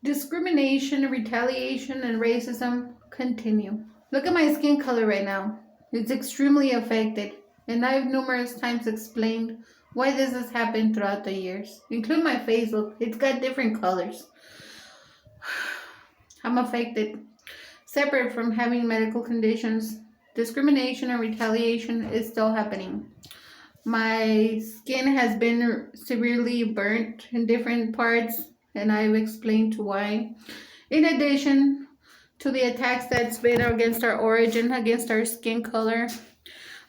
Discrimination, retaliation, and racism continue. Look at my skin color right now. It's extremely affected, and I've numerous times explained why this has happened throughout the years. Include my face, look, it's got different colors. I'm affected. Separate from having medical conditions, discrimination and retaliation is still happening. My skin has been severely burnt in different parts, and I've explained why. In addition to the attacks that's been against our origin, against our skin color,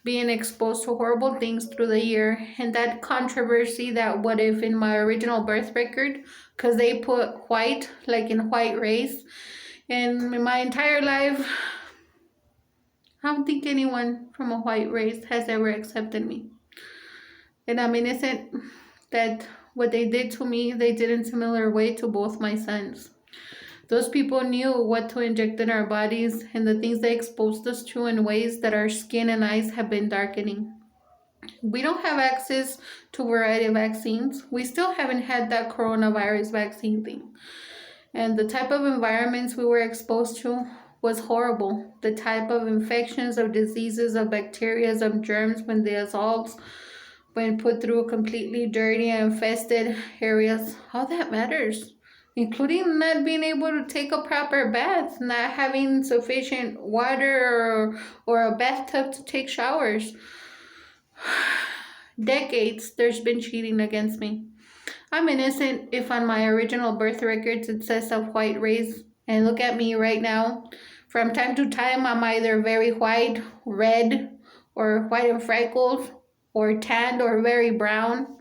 being exposed to horrible things through the year, and that controversy that what if in my original birth record, because they put white, like in white race, and in my entire life, I don't think anyone from a white race has ever accepted me. And I'm innocent that what they did to me, they did in similar way to both my sons. Those people knew what to inject in our bodies and the things they exposed us to in ways that our skin and eyes have been darkening. We don't have access to a variety of vaccines. We still haven't had that coronavirus vaccine thing. And the type of environments we were exposed to was horrible. The type of infections, of diseases, of bacteria, of germs, when they assault, when put through completely dirty and infested areas, all that matters, including not being able to take a proper bath, not having sufficient water or a bathtub to take showers. Decades there's been cheating against me. I'm innocent if on my original birth records it says of white race, and look at me right now. From time to time I'm either very white, red, or white and freckled, or tanned, or very brown.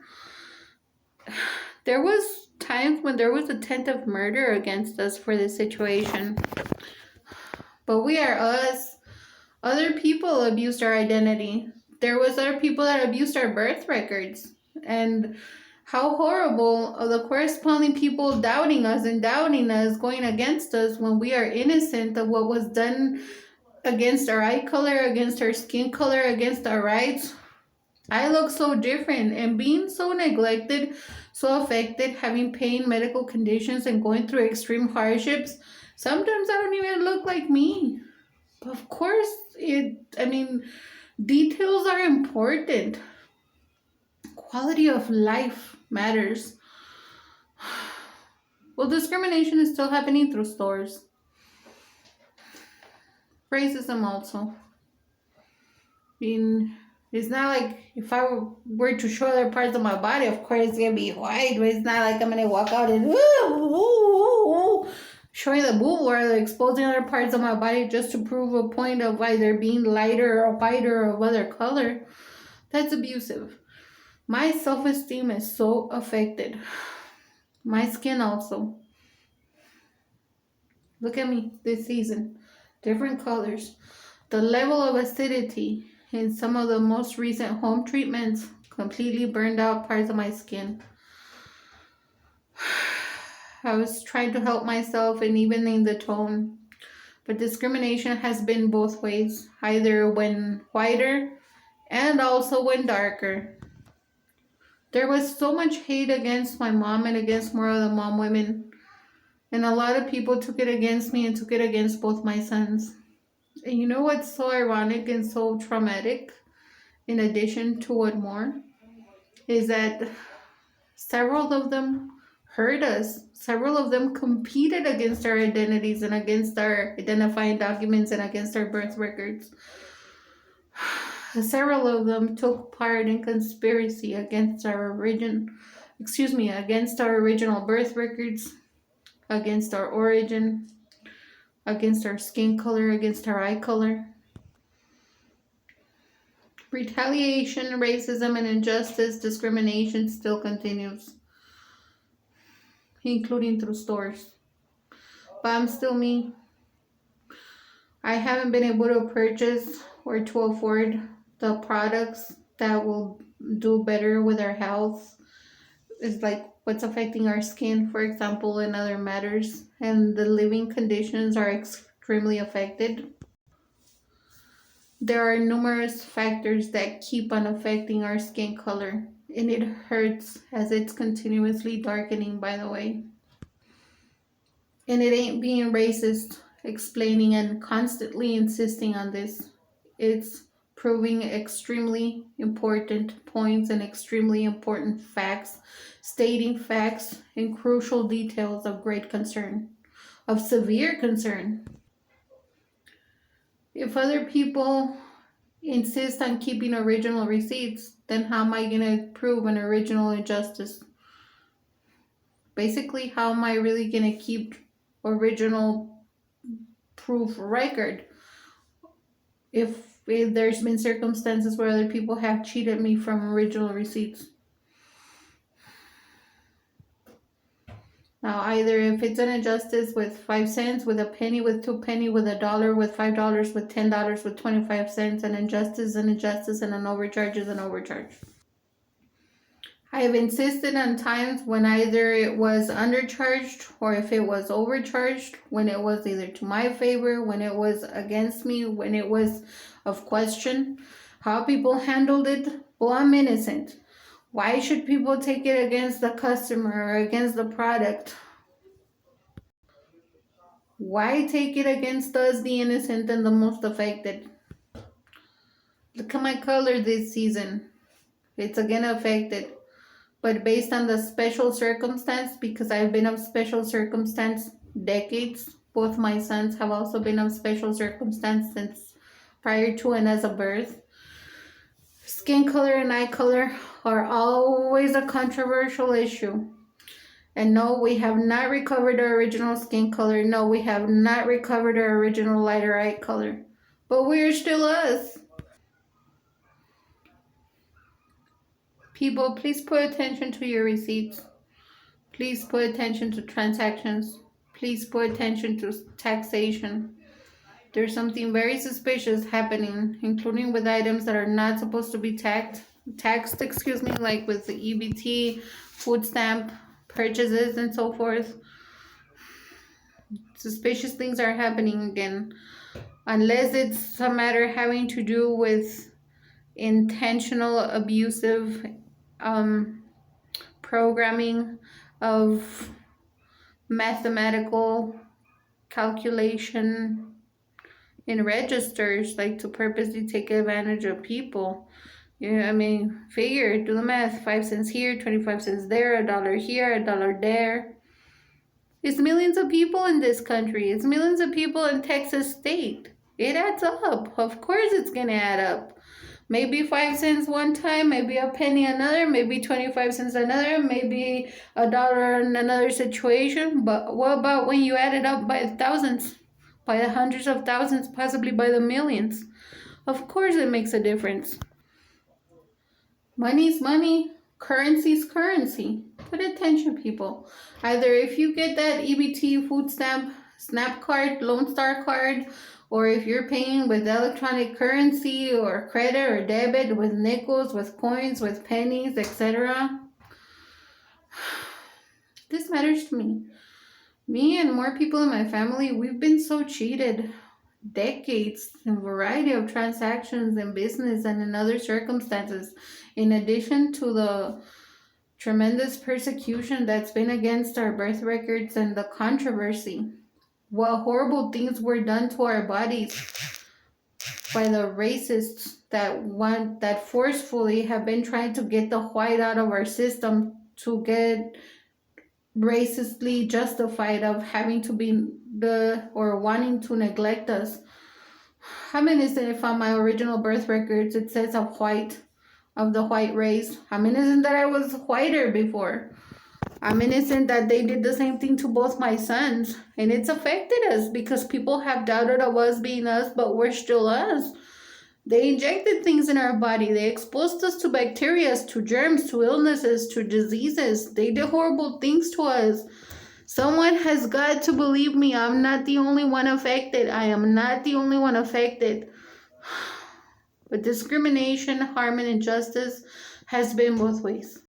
There was times when there was attempt of murder against us for this situation. But we are us. Other people abused our identity. There was other people that abused our birth records. And how horrible of the corresponding people doubting us and doubting us, going against us when we are innocent of what was done against our eye color, against our skin color, against our rights. I look so different, and being so neglected, so affected, having pain, medical conditions, and going through extreme hardships, sometimes I don't even look like me. But of course, details are important. Quality of life matters. Well, discrimination is still happening through stores. Racism also. It's not like if I were to show other parts of my body, of course it's gonna be white, but it's not like I'm gonna walk out and showing the boob or exposing other parts of my body just to prove a point of either being lighter or whiter or of other color. That's abusive. My self-esteem is so affected. My skin also. Look at me this season. Different colors. The level of acidity in some of the most recent home treatments completely burned out parts of my skin. I was trying to help myself and evening the tone, but discrimination has been both ways, either when whiter and also when darker. There was so much hate against my mom and against more of the mom women, and a lot of people took it against me and took it against both my sons. And you know what's so ironic and so traumatic, in addition to what more, is that several of them hurt us. Several of them competed against our identities and against our identifying documents and against our birth records. Several of them took part in conspiracy against against our original birth records, against our origin, against our skin color, against our eye color. Retaliation, racism, and injustice, discrimination still continues, including through stores. But I'm still me. I haven't been able to purchase or to afford the products that will do better with our health. It's like what's affecting our skin, for example, and other matters. And the living conditions are extremely affected. There are numerous factors that keep on affecting our skin color, and it hurts as it's continuously darkening, by the way. And it ain't being racist, explaining and constantly insisting on this. It's proving extremely important points and extremely important facts, stating facts and crucial details of great concern, of severe concern. If other people insist on keeping original receipts, then how am I going to prove an original injustice? Basically, how am I really going to keep original proof record if there's been circumstances where other people have cheated me from original receipts? Now, either if it's an injustice with 5 cents, with a penny, with 2 penny, with a dollar, with $5, with $10, with 25 cents, an injustice is an injustice, and an overcharge is an overcharge. I have insisted on times when either it was undercharged or if it was overcharged, when it was either to my favor, when it was against me, when it was of question. How people handled it, well, I'm innocent. Why should people take it against the customer or against the product? Why take it against us, the innocent and the most affected? Look at my color this season. It's again affected. But based on the special circumstance, because I've been of special circumstance decades, both my sons have also been of special circumstance since prior to and as a birth. Skin color and eye color are always a controversial issue. And no, we have not recovered our original skin color. No, we have not recovered our original lighter eye color. But we're still us. People, please pay attention to your receipts. Please pay attention to transactions. Please pay attention to taxation. There's something very suspicious happening, including with items that are not supposed to be taxed, like with the EBT, food stamp purchases, and so forth. Suspicious things are happening again. Unless it's a matter having to do with intentional abusive programming of mathematical calculation in registers, like to purposely take advantage of people. Yeah, I mean, figure, do the math. 5 cents here, 25 cents there, $1 here, $1 there. It's millions of people in this country. It's millions of people in Texas state. It adds up. Of course it's gonna add up. Maybe 5 cents one time, maybe a penny another, maybe 25 cents another, maybe $1 in another situation. But what about when you add it up by thousands, by the hundreds of thousands, possibly by the millions? Of course it makes a difference. Money's money, currency's currency. Put attention, people. Either if you get that EBT, food stamp, SNAP card, Lone Star card, or if you're paying with electronic currency or credit or debit, with nickels, with coins, with pennies, etc. This matters to me. Me and more people in my family, we've been so cheated. Decades in a variety of transactions in business and in other circumstances, in addition to the tremendous persecution that's been against our birth records and the controversy. What horrible things were done to our bodies by the racists that forcefully have been trying to get the white out of our system, to get racistly justified of having to be or wanting to neglect us. I'm innocent if on my original birth records it says of the white race. I'm innocent that I was whiter before. I'm innocent that they did the same thing to both my sons. And it's affected us because people have doubted of us being us, but we're still us. They injected things in our body. They exposed us to bacteria, to germs, to illnesses, to diseases. They did horrible things to us. Someone has got to believe me. I'm not the only one affected. I am not the only one affected. But discrimination, harm, and injustice has been both ways.